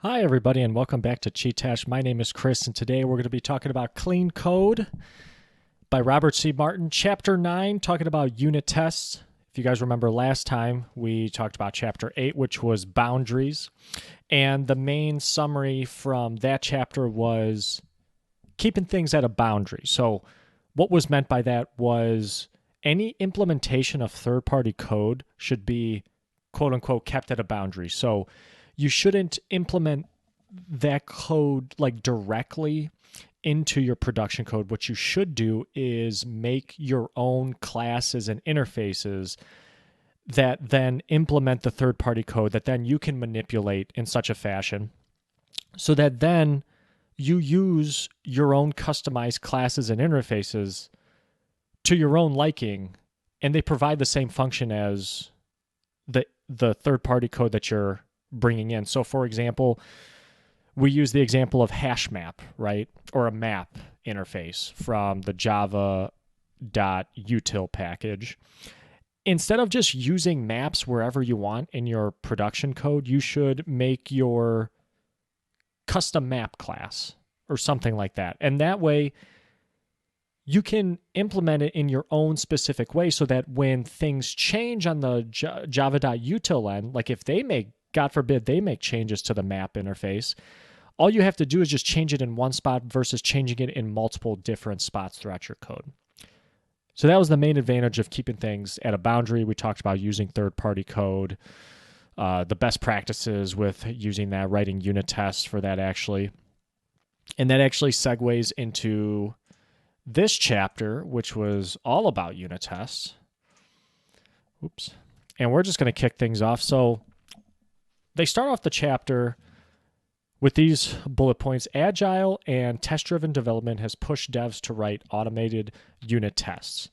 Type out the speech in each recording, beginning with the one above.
Hi, everybody, and welcome back to Chee-Tash. My name is Chris, and today we're going to be talking about Clean Code by Robert C. Martin, Chapter 9, talking about unit tests. If you guys remember last time, we talked about Chapter 8, which was boundaries. And the main summary from that chapter was keeping things at a boundary. So what was meant by that was any implementation of third-party code should be, quote-unquote, kept at a boundary. So you shouldn't implement that code like directly into your production code. What you should do is make your own classes and interfaces that then implement the third-party code that then you can manipulate in such a fashion so that then you use your own customized classes and interfaces to your own liking, and they provide the same function as the third-party code that you're bringing in. So for example, we use the example of hash map, right? Or a map interface from the java.util package. Instead of just using maps wherever you want in your production code, you should make your custom map class or something like that. And that way you can implement it in your own specific way so that when things change on the java.util end, like if they make, God forbid, they make changes to the map interface, all you have to do is just change it in one spot versus changing it in multiple different spots throughout your code. So that was the main advantage of keeping things at a boundary. We talked about using third-party code, the best practices with using that, writing unit tests for that actually. And that actually segues into this chapter, which was all about unit tests. Oops. And we're just going to kick things off. So they start off the chapter with these bullet points. Agile and test-driven development has pushed devs to write automated unit tests.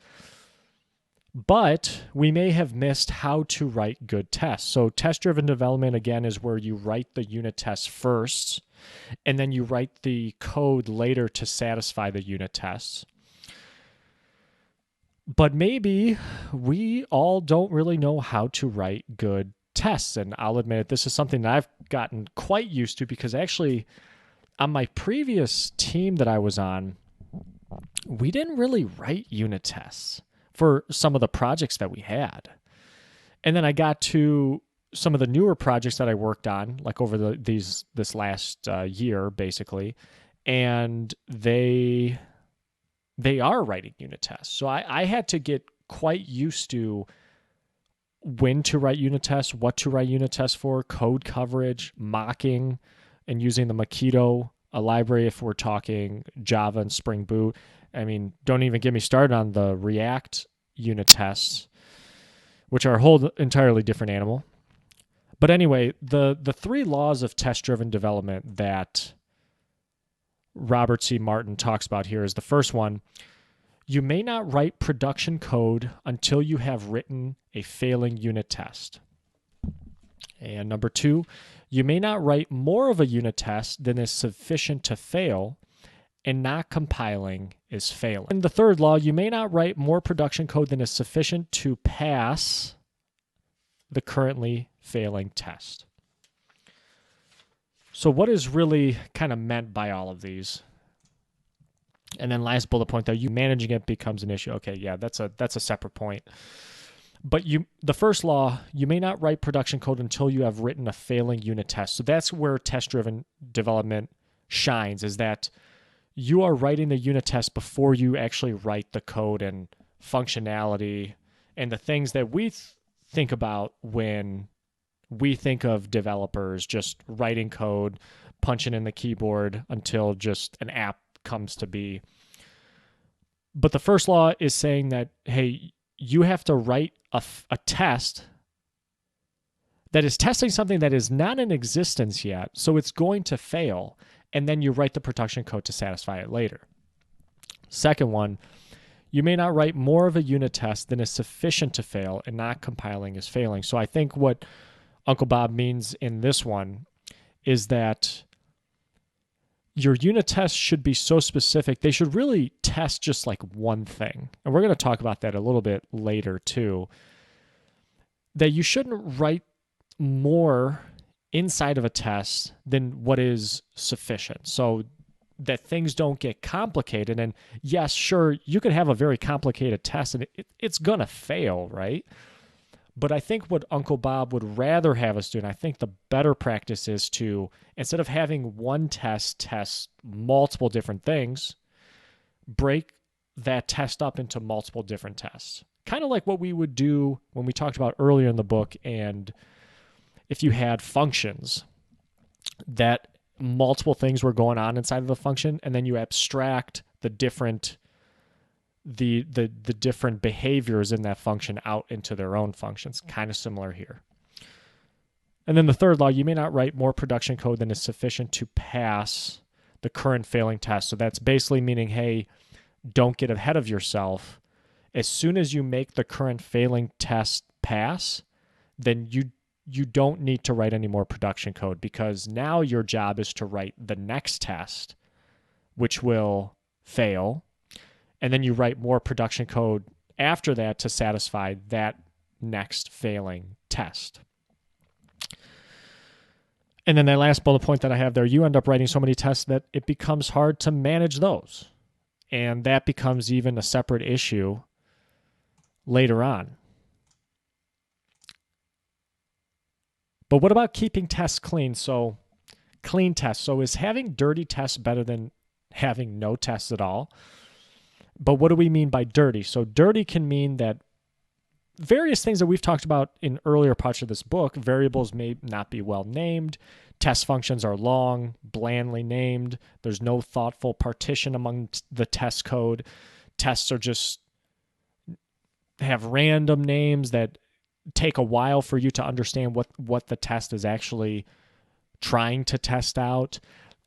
But we may have missed how to write good tests. So test-driven development, again, is where you write the unit tests first, and then you write the code later to satisfy the unit tests. But maybe we all don't really know how to write good tests. And I'll admit this is something that I've gotten quite used to because actually on my previous team that I was on, we didn't really write unit tests for some of the projects that we had. And then I got to some of the newer projects that I worked on, like over this last year, basically, and they are writing unit tests. So I had to get quite used to when to write unit tests, what to write unit tests for, code coverage, mocking, and using the Mockito, a library if we're talking Java and Spring Boot. I mean, don't even get me started on the React unit tests, which are a whole entirely different animal. But anyway, the three laws of test-driven development that Robert C. Martin talks about here is the first one: you may not write production code until you have written a failing unit test. And number two, you may not write more of a unit test than is sufficient to fail, and not compiling is failing. And the third law, you may not write more production code than is sufficient to pass the currently failing test. So what is really kind of meant by all of these? And then last bullet point, though, you managing it becomes an issue. Okay, yeah, that's a separate point. But the first law, you may not write production code until you have written a failing unit test. So that's where test-driven development shines, is that you are writing the unit test before you actually write the code and functionality and the things that we think about when we think of developers just writing code, punching in the keyboard until just an app comes to be. But the first law is saying that, hey, you have to write a test that is testing something that is not in existence yet, so it's going to fail, and then you write the production code to satisfy it later. Second one, you may not write more of a unit test than is sufficient to fail, and not compiling is failing. So I think what Uncle Bob means in this one is that your unit tests should be so specific, they should really test just like one thing. And we're going to talk about that a little bit later too. That you shouldn't write more inside of a test than what is sufficient, so that things don't get complicated. And yes, sure, you could have a very complicated test and it's going to fail, right? But I think what Uncle Bob would rather have us do, and I think the better practice is to, instead of having one test multiple different things, break that test up into multiple different tests. Kind of like what we would do when we talked about earlier in the book. And if you had functions that multiple things were going on inside of the function, and then you abstract the different different behaviors in that function out into their own functions. Kind of similar here. And then the third law, you may not write more production code than is sufficient to pass the current failing test. So that's basically meaning, hey, don't get ahead of yourself. As soon as you make the current failing test pass, then you don't need to write any more production code, because now your job is to write the next test, which will fail. And then you write more production code after that to satisfy that next failing test. And then that last bullet point that I have there, you end up writing so many tests that it becomes hard to manage those. And that becomes even a separate issue later on. But what about keeping tests clean? So clean tests. So is having dirty tests better than having no tests at all? But what do we mean by dirty? So dirty can mean that various things that we've talked about in earlier parts of this book, variables may not be well named, test functions are long, blandly named, there's no thoughtful partition among the test code, tests are just have random names that take a while for you to understand what the test is actually trying to test out,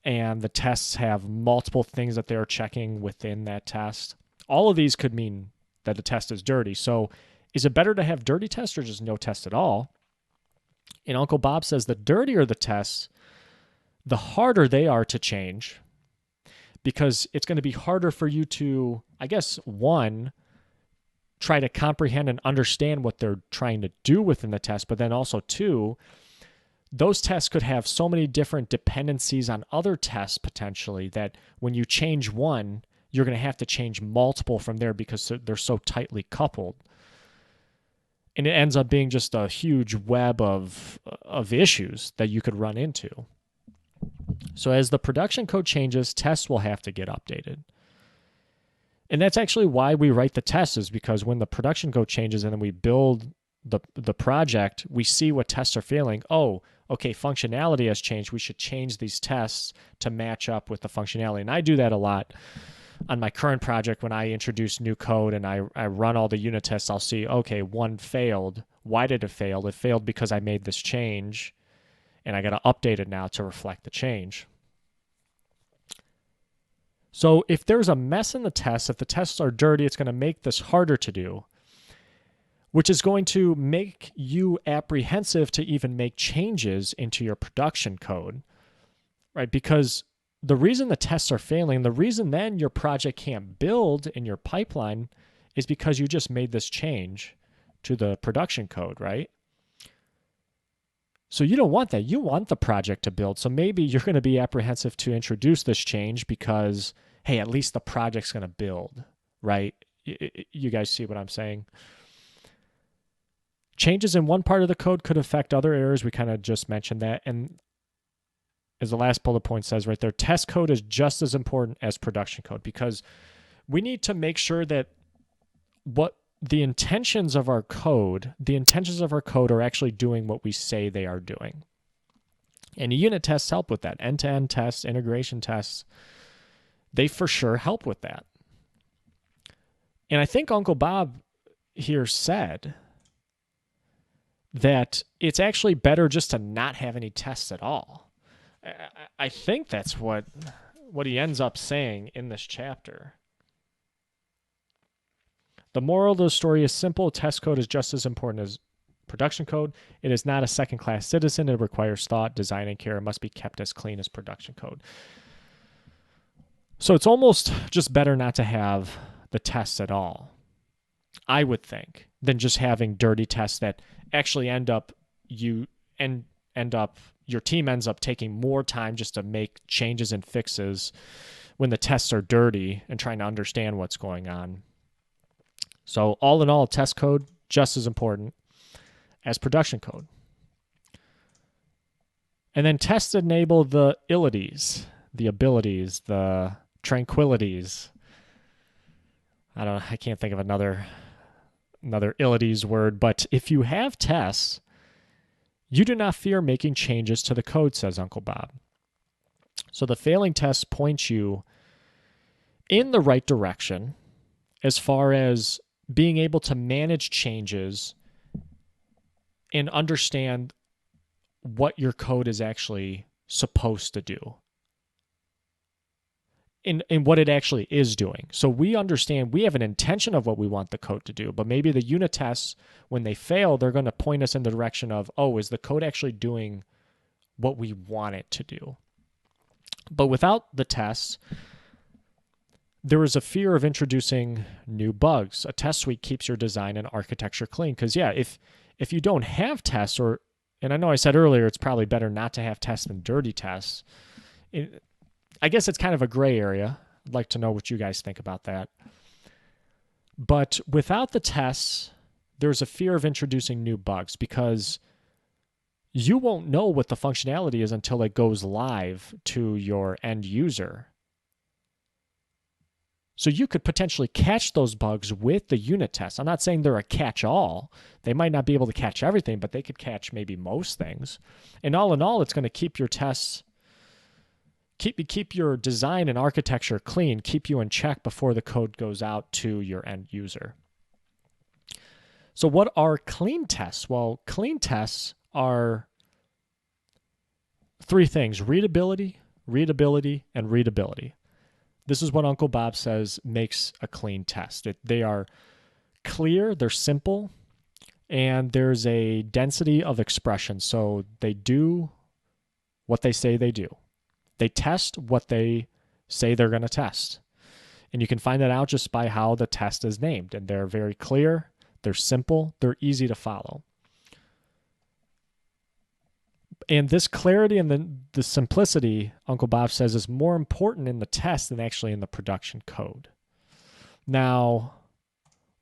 and the tests have multiple things that they're checking within that test. All of these could mean that the test is dirty. So is it better to have dirty tests or just no tests at all? And Uncle Bob says the dirtier the tests, the harder they are to change, because it's going to be harder for you to, I guess, one, try to comprehend and understand what they're trying to do within the test, but then also two, those tests could have so many different dependencies on other tests potentially that when you change one, you're going to have to change multiple from there because they're so tightly coupled. And it ends up being just a huge web of issues that you could run into. So as the production code changes, tests will have to get updated. And that's actually why we write the tests, is because when the production code changes and then we build the project, we see what tests are failing. Oh, okay, functionality has changed. We should change these tests to match up with the functionality. And I do that a lot on my current project. When I introduce new code and I run all the unit tests, I'll see, okay, one failed. Why did it fail? It failed because I made this change, and I got to update it now to reflect the change. So if there's a mess in the tests, if the tests are dirty, it's going to make this harder to do, which is going to make you apprehensive to even make changes into your production code, right? Because the reason the tests are failing, the reason then your project can't build in your pipeline is because you just made this change to the production code, right? So you don't want that. You want the project to build. So maybe you're going to be apprehensive to introduce this change because, hey, at least the project's going to build, right? You guys see what I'm saying? Changes in one part of the code could affect other areas. We kind of just mentioned that. And as the last bullet point says right there, test code is just as important as production code, because we need to make sure that what the intentions of our code are actually doing what we say they are doing. And unit tests help with that. End-to-end tests, integration tests, they for sure help with that. And I think Uncle Bob here said that it's actually better just to not have any tests at all. I think that's what he ends up saying in this chapter. The moral of the story is simple. Test code is just as important as production code. It is not a second-class citizen. It requires thought, design, and care. It must be kept as clean as production code. So it's almost just better not to have the tests at all, I would think, than just having dirty tests that actually end up your team ends up taking more time just to make changes and fixes when the tests are dirty and trying to understand what's going on. So all in all, test code just as important as production code. And then tests enable the abilities, the tranquilities. I can't think of another abilities word, but if you have tests, you do not fear making changes to the code, says Uncle Bob. So the failing tests point you in the right direction as far as being able to manage changes and understand what your code is actually supposed to do and what it actually is doing. So we understand, we have an intention of what we want the code to do, but maybe the unit tests, when they fail, they're going to point us in the direction of, oh, is the code actually doing what we want it to do? But without the tests, there is a fear of introducing new bugs. A test suite keeps your design and architecture clean. Because, yeah, if you don't have tests, and I know I said earlier it's probably better not to have tests than dirty tests. I guess it's kind of a gray area. I'd like to know what you guys think about that. But without the tests, there's a fear of introducing new bugs because you won't know what the functionality is until it goes live to your end user. So you could potentially catch those bugs with the unit tests. I'm not saying they're a catch-all. They might not be able to catch everything, but they could catch maybe most things. And all in all, it's going to keep your tests, keep your design and architecture clean, keep you in check before the code goes out to your end user. So what are clean tests? Well, clean tests are three things: readability, and readability. This is what Uncle Bob says makes a clean test. They are clear, they're simple, and there's a density of expression. So they do what they say they do. They test what they say they're going to test. And you can find that out just by how the test is named. And they're very clear, they're simple, they're easy to follow. And this clarity and the simplicity, Uncle Bob says, is more important in the test than actually in the production code. Now,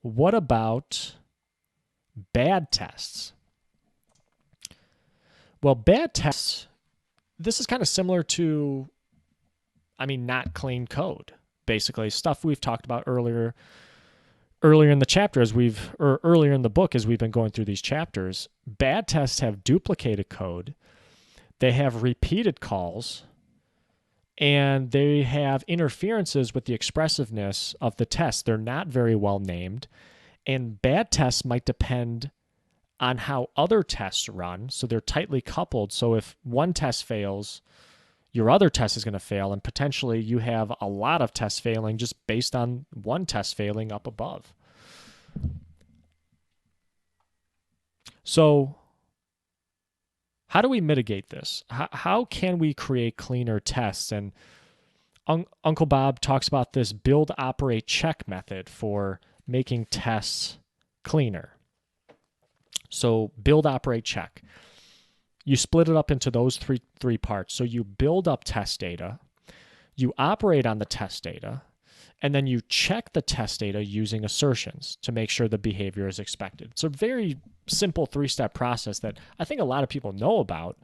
what about bad tests? Well, bad tests, this is kind of similar to, not clean code, basically. Stuff we've talked about earlier in the chapter earlier in the book as we've been going through these chapters. Bad tests have duplicated code. They have repeated calls, and they have interferences with the expressiveness of the test. They're not very well named, and bad tests might depend on how other tests run, so they're tightly coupled. So if one test fails, your other test is going to fail, and potentially you have a lot of tests failing just based on one test failing up above. So how do we mitigate this? How can we create cleaner tests? And Uncle Bob talks about this build, operate, check method for making tests cleaner. So build, operate, check. You split it up into those three parts. So you build up test data, you operate on the test data, and then you check the test data using assertions to make sure the behavior is expected. It's a very simple three-step process that I think a lot of people know about,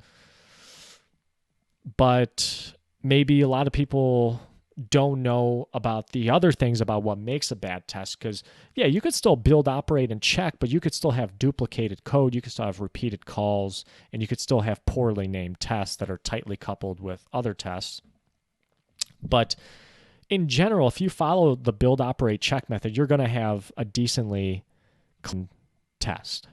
but maybe a lot of people don't know about the other things about what makes a bad test. Because, yeah, you could still build, operate, and check, but you could still have duplicated code, you could still have repeated calls, and you could still have poorly named tests that are tightly coupled with other tests. But in general, if you follow the build, operate, check method, you're going to have a decently clean test.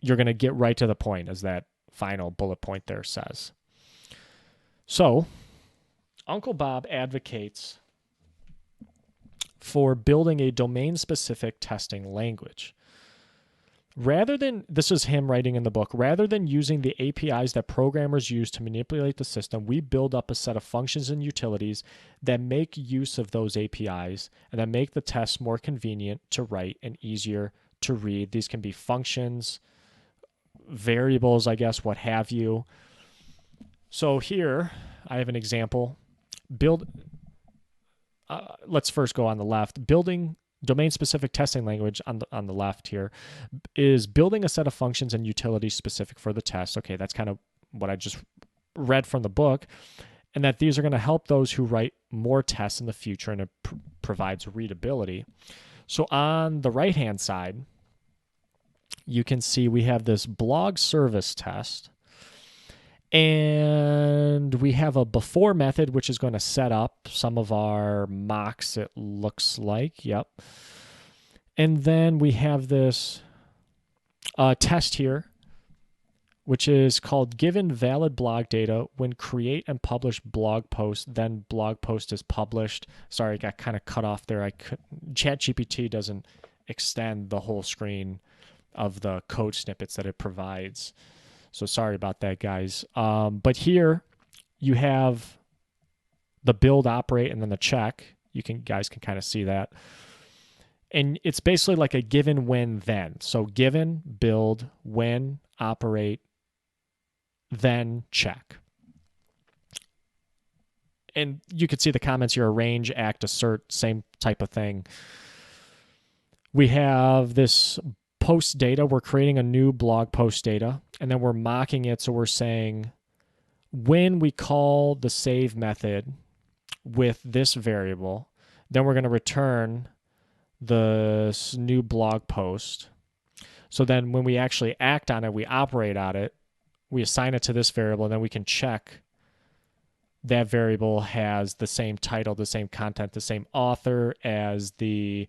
You're going to get right to the point, as that final bullet point there says. So, Uncle Bob advocates for building a domain-specific testing language. This is him writing in the book, rather than using the APIs that programmers use to manipulate the system, we build up a set of functions and utilities that make use of those APIs and that make the tests more convenient to write and easier to read. These can be functions, variables, I guess, what have you. So here I have an example. Let's first go on the left. Building domain-specific testing language on the left here is building a set of functions and utilities specific for the test. Okay, that's kind of what I just read from the book, and that these are going to help those who write more tests in the future, and it provides readability. So on the right-hand side, you can see we have this blog service test, and we have a before method, which is going to set up some of our mocks, it looks like. Yep. And then we have this test here, which is called given valid blog data when create and publish blog post, then blog post is published. Sorry, I got kind of cut off there. ChatGPT doesn't extend the whole screen of the code snippets that it provides. So sorry about that, guys. But here you have the build, operate, and then the check. Guys can kind of see that. And it's basically like a given, when, then. So given, build, when, operate, then check. And you could see the comments here: arrange, act, assert, same type of thing. We have this post data. We're creating a new blog post data, and then we're mocking it. So we're saying when we call the save method with this variable, then we're going to return this new blog post. So then when we actually act on it, we operate on it, we assign it to this variable, and then we can check that variable has the same title, the same content, the same author as the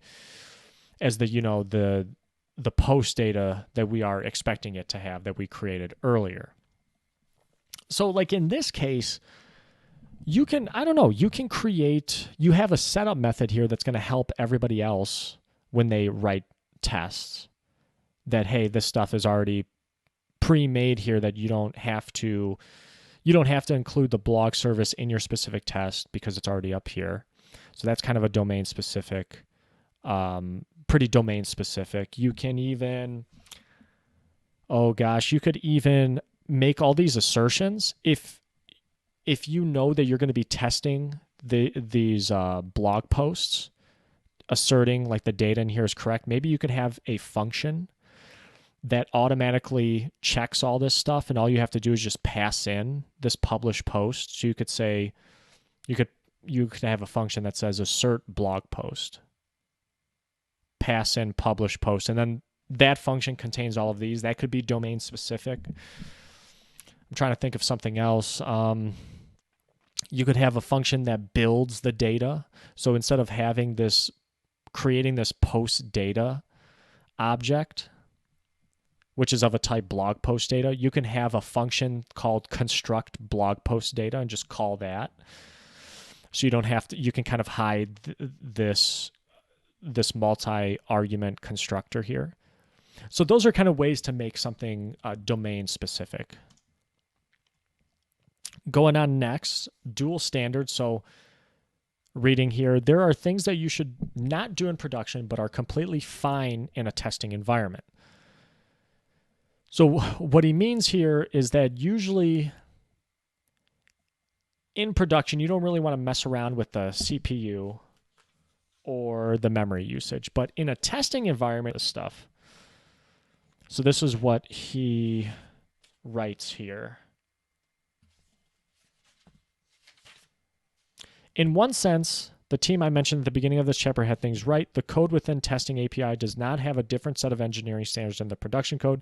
post data that we are expecting it to have, that we created earlier. So like in this case, you can create, you have a setup method here that's going to help everybody else when they write tests, that, hey, this stuff is already pre-made here, that you don't have to include the blog service in your specific test because it's already up here. So that's kind of a domain specific, pretty domain specific. You can even, you could even make all these assertions if you know that you're going to be testing these blog posts, asserting like the data in here is correct. Maybe you could have a function that automatically checks all this stuff, and all you have to do is just pass in this publish post. So you could say, you could have a function that says assert blog post, pass in publish post, and then that function contains all of these. That could be domain specific. I'm trying to think of something else. You could have a function that builds the data. So instead of creating this post data object, which is of a type blog post data, you can have a function called construct blog post data and just call that. So you can kind of hide this multi-argument constructor here. So those are kind of ways to make something domain specific. Going on next, dual standard. So reading here, there are things that you should not do in production but are completely fine in a testing environment. So what he means here is that usually in production, you don't really want to mess around with the CPU or the memory usage. But in a testing environment, this stuff. So this is what he writes here. In one sense, the team I mentioned at the beginning of this chapter had things right. The code within testing API does not have a different set of engineering standards than the production code.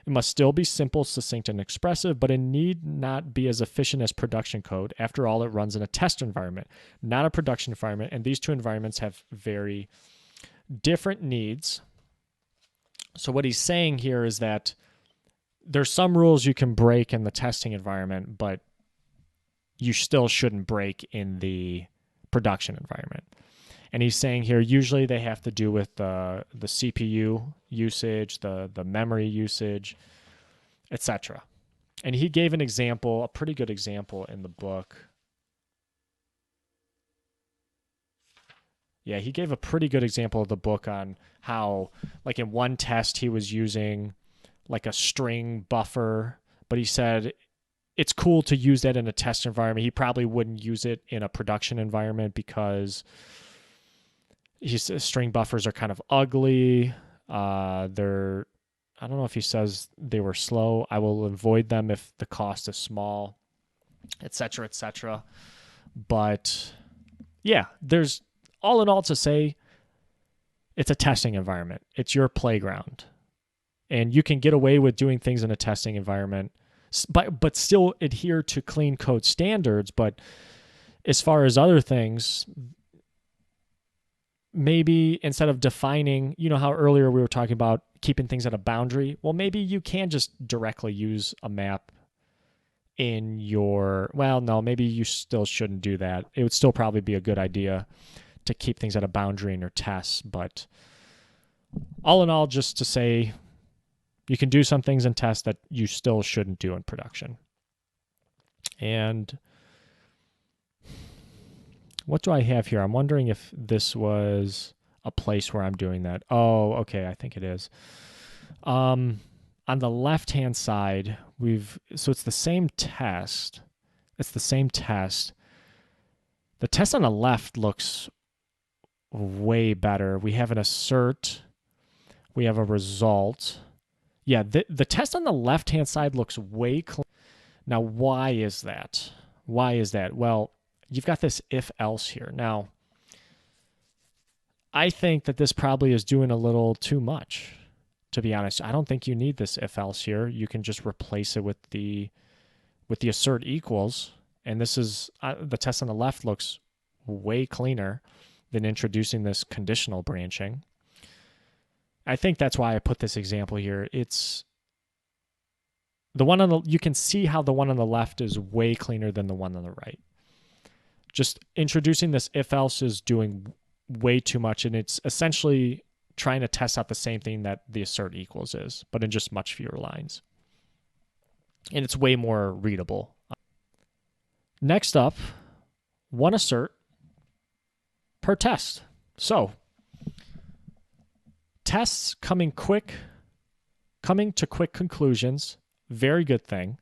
It must still be simple, succinct, and expressive, but it need not be as efficient as production code. After all, it runs in a test environment, not a production environment, and these two environments have very different needs. So what he's saying here is that there's some rules you can break in the testing environment, but you still shouldn't break in the production environment. And he's saying here, usually they have to do with the CPU usage, the memory usage, etc. And he gave an example, a pretty good example in the book. Yeah, he gave a pretty good example of the book on how, like in one test, he was using like a string buffer, but he said it's cool to use that in a test environment. He probably wouldn't use it in a production environment because he says string buffers are kind of ugly. They're, I don't know if he says they were slow. I will avoid them if the cost is small, etc., etc. But yeah, there's all in all to say it's a testing environment. It's your playground. And you can get away with doing things in a testing environment, but still adhere to clean code standards. But as far as other things, maybe instead of defining, you know how earlier we were talking about keeping things at a boundary? Well, maybe you can just directly use a map in your, well, no, maybe you still shouldn't do that. It would still probably be a good idea to keep things at a boundary in your tests. But all in all, just to say, you can do some things in tests that you still shouldn't do in production. And what do I have here? I'm wondering if this was a place where I'm doing that. Oh, okay, I think it is. On the left-hand side, so it's the same test. It's the same test. The test on the left looks way better. We have an assert. We have a result. Yeah, the test on the left-hand side looks way clean. Now, why is that? Why is that? Well, you've got this if-else here. Now, I think that this probably is doing a little too much, to be honest. I don't think you need this if-else here. You can just replace it with the assert equals. And this is, the test on the left looks way cleaner than introducing this conditional branching. I think that's why I put this example here. It's the one on the, you can see how the one on the left is way cleaner than the one on the right. Just introducing this if-else is doing way too much, and it's essentially trying to test out the same thing that the assert equals is, but in just much fewer lines. And it's way more readable. Next up, one assert per test. So, tests coming to quick conclusions, very good thing.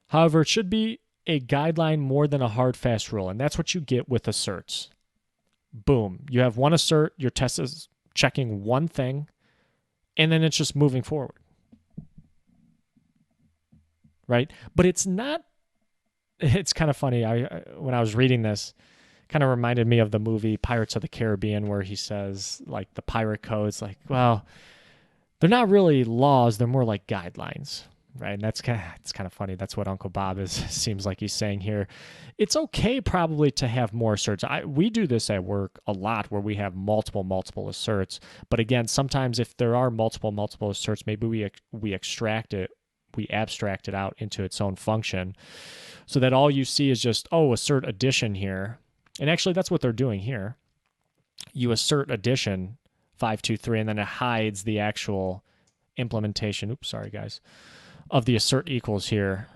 However, it should be a guideline more than a hard, fast rule, and that's what you get with asserts. Boom. You have one assert, your test is checking one thing, and then it's just moving forward. Right? But it's not, it's kind of funny. When I was reading this, kind of reminded me of the movie Pirates of the Caribbean, where he says, like, the pirate codes, like, well, they're not really laws, they're more like guidelines. Right, and it's kind of funny. That's what Uncle Bob seems like he's saying here. It's okay probably to have more asserts. We do this at work a lot, where we have multiple asserts. But again, sometimes if there are multiple asserts, maybe we abstract it out into its own function, so that all you see is just, oh, assert addition here. And actually, that's what they're doing here. You assert addition 523, and then it hides the actual implementation. Oops, sorry guys. Of the assert equals here.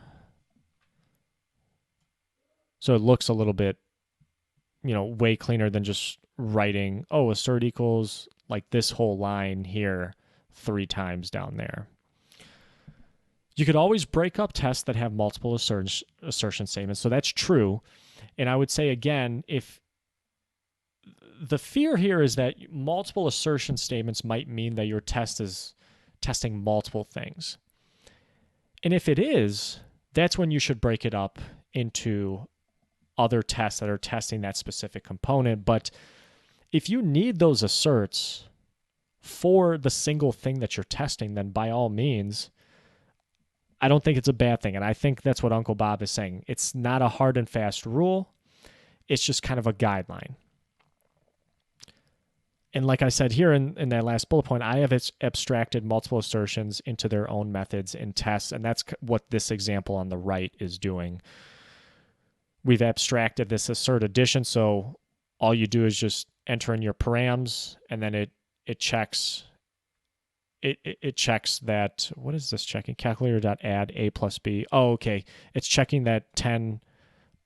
So it looks a little bit, way cleaner than just writing, oh, assert equals like this whole line here 3 times down there. You could always break up tests that have multiple assertion statements. So that's true. And I would say, again, if the fear here is that multiple assertion statements might mean that your test is testing multiple things. And if it is, that's when you should break it up into other tests that are testing that specific component. But if you need those asserts for the single thing that you're testing, then by all means, I don't think it's a bad thing. And I think that's what Uncle Bob is saying. It's not a hard and fast rule. It's just kind of a guideline. And like I said here in that last bullet point, I have abstracted multiple assertions into their own methods in tests, and that's what this example on the right is doing. We've abstracted this assert addition, so all you do is just enter in your params, and then it checks that, what is this checking? Calculator.add a plus b. Oh, okay. It's checking that 10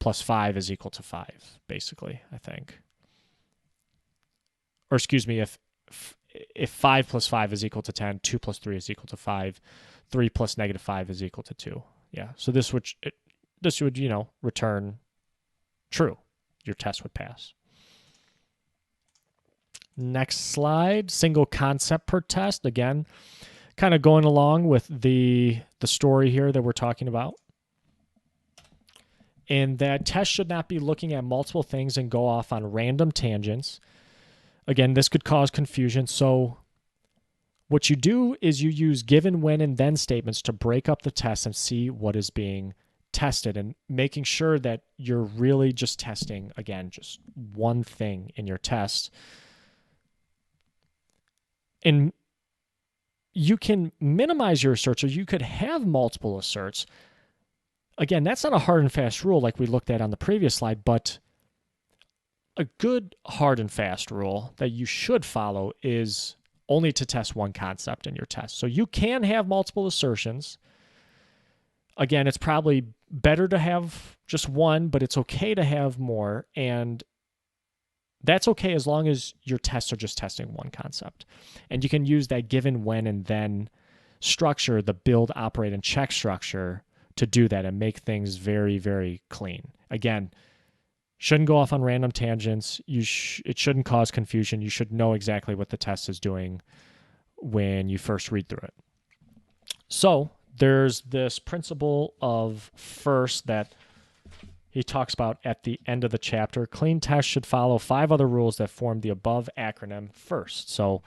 plus 5 is equal to 5, basically, I think. Or excuse me, if if 5 plus 5 is equal to 10, 2 plus 3 is equal to 5, 3 plus negative 5 is equal to 2. Yeah, so this would, return true. Your test would pass. Next slide, single concept per test. Again, kind of going along with the story here that we're talking about. And that test should not be looking at multiple things and go off on random tangents. Again, this could cause confusion. So what you do is you use given, when, and then statements to break up the test and see what is being tested, and making sure that you're really just testing, again, just one thing in your test. And you can minimize your asserts, or you could have multiple asserts. Again, that's not a hard and fast rule like we looked at on the previous slide, but a good hard and fast rule that you should follow is only to test one concept in your test. So you can have multiple assertions. Again, it's probably better to have just one, but it's okay to have more. And that's okay as long as your tests are just testing one concept. And you can use that given, when, and then structure, the build, operate, and check structure, to do that and make things very, very clean. Again, shouldn't go off on random tangents. It shouldn't cause confusion. You should know exactly what the test is doing when you first read through it. So there's this principle of first that he talks about at the end of the chapter. Clean tests should follow 5 other rules that form the above acronym first. So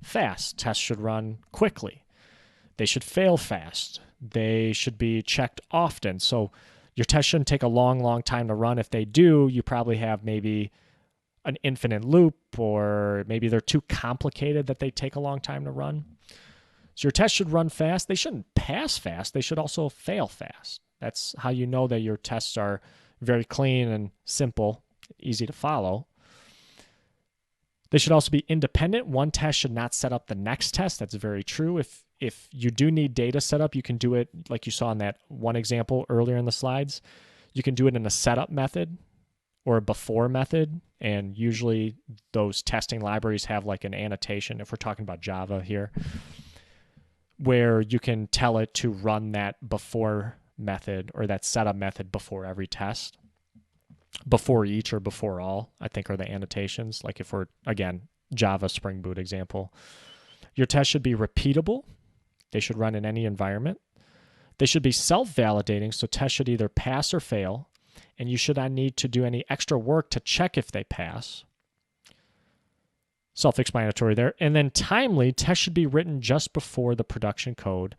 fast, tests should run quickly. They should fail fast. They should be checked often. So your test shouldn't take a long, long time to run. If they do, you probably have maybe an infinite loop, or maybe they're too complicated that they take a long time to run. So your test should run fast. They shouldn't pass fast. They should also fail fast. That's how you know that your tests are very clean and simple, easy to follow. They should also be independent. One test should not set up the next test. That's very true. If you do need data set up, you can do it like you saw in that one example earlier in the slides. You can do it in a setup method or a before method. And usually those testing libraries have like an annotation, if we're talking about Java here, where you can tell it to run that before method or that setup method before every test. Before each or before all, I think, are the annotations. Like if we're, again, Java Spring Boot example. Your test should be repeatable. They should run in any environment. They should be self-validating, so tests should either pass or fail, and you should not need to do any extra work to check if they pass. Self-explanatory there. And then timely, tests should be written just before the production code.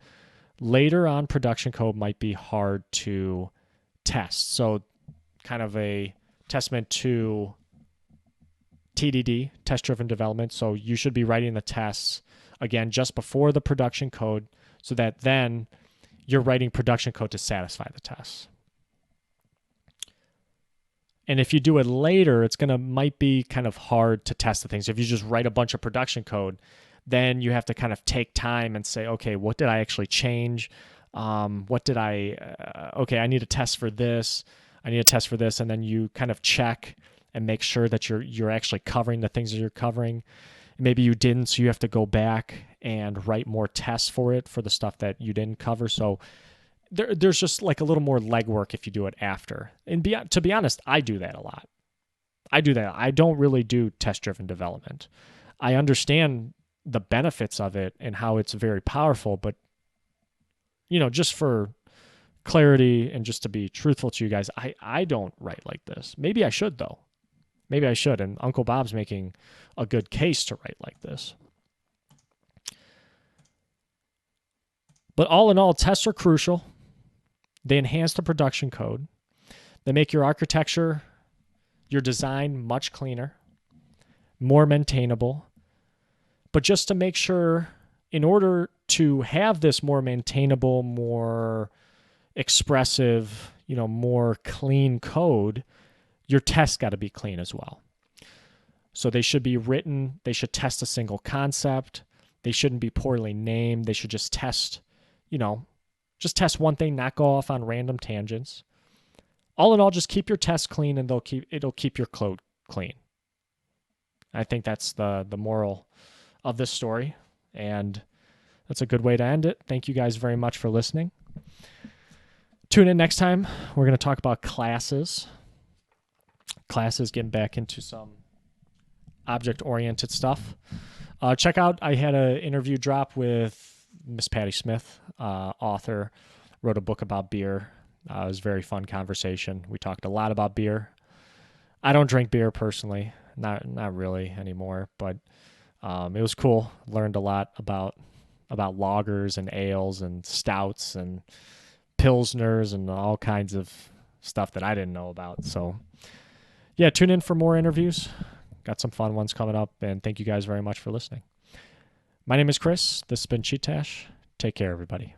Later on, production code might be hard to test. So kind of a testament to TDD, test-driven development. So you should be writing the tests, again, just before the production code, so that then you're writing production code to satisfy the tests. And if you do it later, might be kind of hard to test the things. If you just write a bunch of production code, then you have to kind of take time and say, okay, what did I actually change? I need a test for this. I need a test for this. And then you kind of check and make sure that you're actually covering the things that you're covering. Maybe you didn't, so you have to go back and write more tests for it for the stuff that you didn't cover. So there's just like a little more legwork if you do it after. And to be honest, I do that a lot. I don't really do test-driven development. I understand the benefits of it and how it's very powerful, but just for clarity and just to be truthful to you guys, I don't write like this. Maybe I should, though. Maybe I should, and Uncle Bob's making a good case to write like this. But all in all, tests are crucial. They enhance the production code. They make your architecture, your design much cleaner, more maintainable. But just to make sure, in order to have this more maintainable, more expressive, more clean code, your tests got to be clean as well. So they should be written, they should test a single concept. They shouldn't be poorly named. They should just test, just test one thing, not go off on random tangents. All in all, just keep your tests clean and it'll keep your code clean. I think that's the moral of this story. And that's a good way to end it. Thank you guys very much for listening. Tune in next time. We're going to talk about classes. Classes, getting back into some object-oriented stuff. Check out, I had an interview drop with Miss Patty Smith, author, wrote a book about beer. It was a very fun conversation. We talked a lot about beer. I don't drink beer personally, not really anymore, but it was cool. Learned a lot about lagers and ales and stouts and pilsners and all kinds of stuff that I didn't know about. So yeah, tune in for more interviews. Got some fun ones coming up, and thank you guys very much for listening. My name is Chris. This has been Chee-Tash. Take care, everybody.